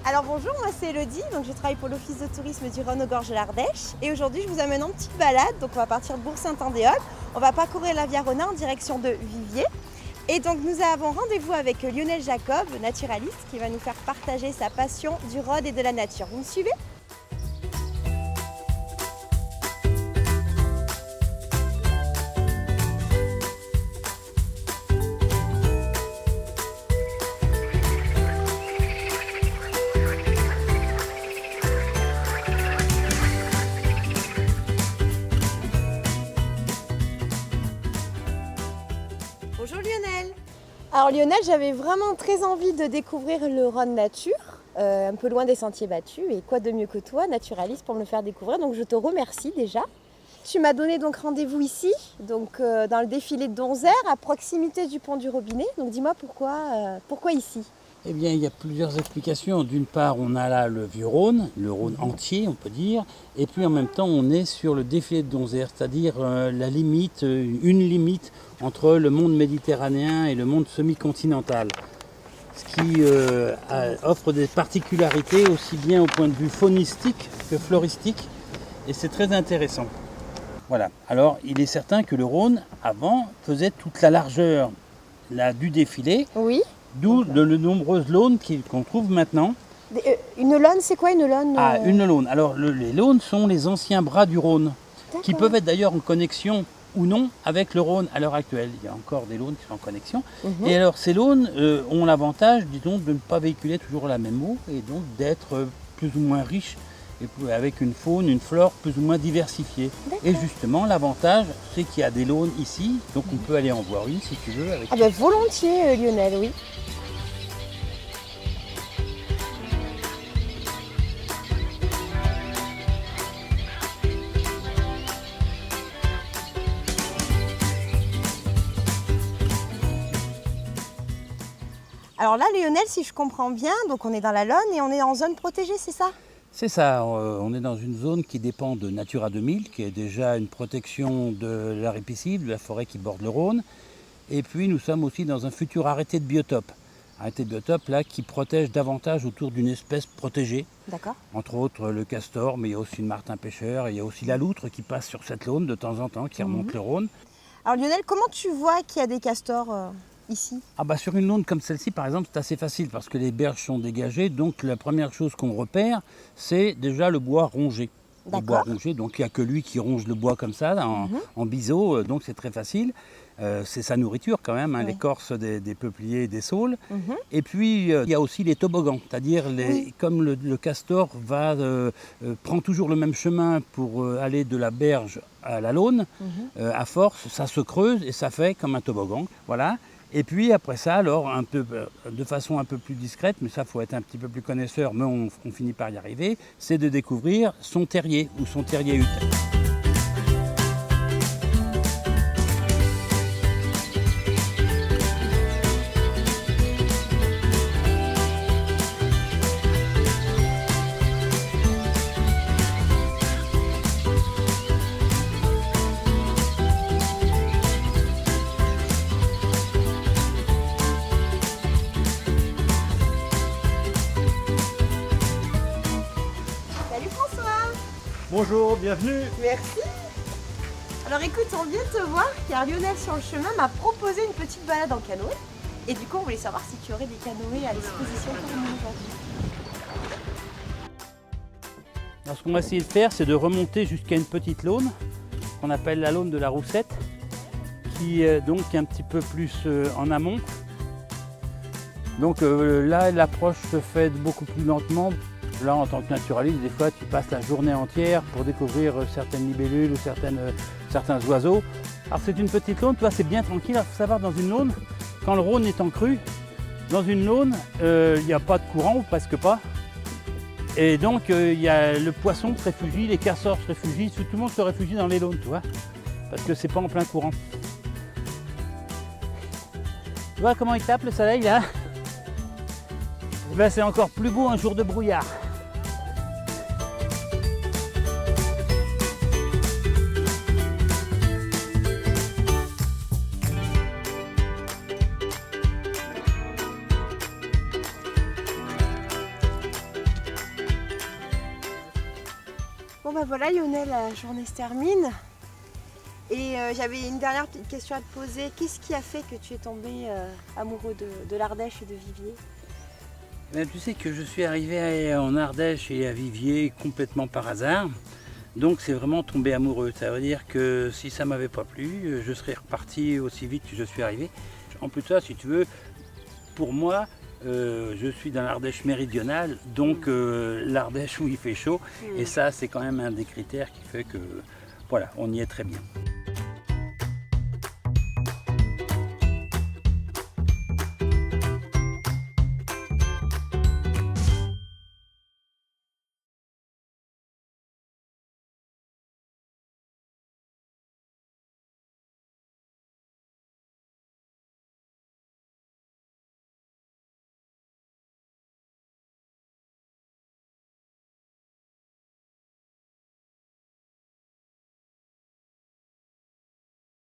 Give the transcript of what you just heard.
Alors bonjour, moi c'est Elodie, donc je travaille pour l'Office de tourisme du Rhône aux Gorges de l'Ardèche. Et aujourd'hui je vous amène en petite balade, donc on va partir de Bourg-Saint-Andéol. On va parcourir la Via Rhôna en direction de Viviers. Et donc nous avons rendez-vous avec Lionel Jacob, naturaliste, qui va nous faire partager sa passion du Rhône et de la nature. Vous me suivez ? Bonjour Lionel. Alors Lionel, j'avais vraiment très envie de découvrir le Rhône nature, un peu loin des sentiers battus, et quoi de mieux que toi, naturaliste, pour me le faire découvrir, donc je te remercie déjà. Tu m'as donné donc rendez-vous ici, donc dans le défilé de Donzère, à proximité du pont du Robinet, donc dis-moi pourquoi ici ? Eh bien, il y a plusieurs explications. D'une part, on a là le Vieux-Rhône, le Rhône entier, on peut dire. Et puis, en même temps, on est sur le défilé de Donzère, c'est-à-dire la limite, une limite entre le monde méditerranéen et le monde semi-continental. Ce qui offre des particularités aussi bien au point de vue faunistique que floristique. Et c'est très intéressant. Voilà. Alors, il est certain que le Rhône, avant, faisait toute la largeur du défilé. Oui. D'où de nombreuses launes qu'on trouve maintenant. Une laune, c'est quoi une laune ? Ah, une laune. Alors les launes sont les anciens bras du Rhône, qui D'accord. peuvent être d'ailleurs en connexion ou non avec le Rhône à l'heure actuelle. Il y a encore des launes qui sont en connexion. Et alors ces launes ont l'avantage, disons, de ne pas véhiculer toujours la même eau et donc d'être plus ou moins riches et avec une faune, une flore plus ou moins diversifiée. Et justement, l'avantage, c'est qu'il y a des launes ici, donc on peut aller en voir une si tu veux. Avec... Ah ben volontiers Lionel, oui. Alors là, Lionel, si je comprends bien, donc on est dans la Laune et on est en zone protégée, c'est ça ? C'est ça, on est dans une zone qui dépend de Natura 2000, qui est déjà une protection de l'art épicide, de la forêt qui borde le Rhône. Et puis nous sommes aussi dans un futur arrêté de biotope. Arrêté de biotope là qui protège davantage autour d'une espèce protégée. D'accord. Entre autres le castor, mais il y a aussi le martin pêcheur, il y a aussi la loutre qui passe sur cette laune de temps en temps, qui remonte le Rhône. Alors Lionel, comment tu vois qu'il y a des castors ici ? Ah bah sur une laune comme celle-ci par exemple c'est assez facile parce que les berges sont dégagées, donc la première chose qu'on repère c'est déjà le bois rongé. Le bois rongé, donc il n'y a que lui qui ronge le bois comme ça en biseau, donc c'est très facile. C'est sa nourriture quand même, l'écorce des peupliers et des saules. Et puis il y a aussi les toboggans, c'est-à-dire comme le castor prend toujours le même chemin pour aller de la berge à la laune, à force ça se creuse et ça fait comme un toboggan. Voilà. Et puis après ça, alors de façon un peu plus discrète, mais ça faut être un petit peu plus connaisseur, mais on finit par y arriver, c'est de découvrir son terrier ou son terrier-hutte. Bonjour, bienvenue. Merci. Alors écoute, on vient de te voir car Lionel sur le chemin m'a proposé une petite balade en canoë. Et du coup, on voulait savoir si tu aurais des canoës à disposition pour nous aujourd'hui. Alors, ce qu'on va essayer de faire, c'est de remonter jusqu'à une petite laune, qu'on appelle la laune de la Roussette, qui est donc un petit peu plus en amont. Donc là, l'approche se fait beaucoup plus lentement. Là, en tant que naturaliste, des fois, tu passes la journée entière pour découvrir certaines libellules ou certains oiseaux. Alors, c'est une petite laune, tu vois, c'est bien tranquille. Il faut savoir, dans une laune, quand le Rhône est en crue, dans une laune, il n'y a pas de courant, ou presque pas. Et donc, le poisson se réfugie, les castors se réfugient, tout le monde se réfugie dans les launes, tu vois, parce que c'est pas en plein courant. Tu vois comment il tape le soleil, là ? Ben, c'est encore plus beau un jour de brouillard. Bon bah voilà Lionel, la journée se termine. Et j'avais une dernière petite question à te poser. Qu'est-ce qui a fait que tu es tombé amoureux de l'Ardèche et de Viviers? Ben, tu sais que je suis arrivé en Ardèche et à Viviers complètement par hasard. Donc c'est vraiment tombé amoureux. Ça veut dire que si ça m'avait pas plu, je serais reparti aussi vite que je suis arrivé. En plus de ça, si tu veux, pour moi, je suis dans l'Ardèche méridionale, donc l'Ardèche où il fait chaud. Et ça, c'est quand même un des critères qui fait que, voilà, on y est très bien.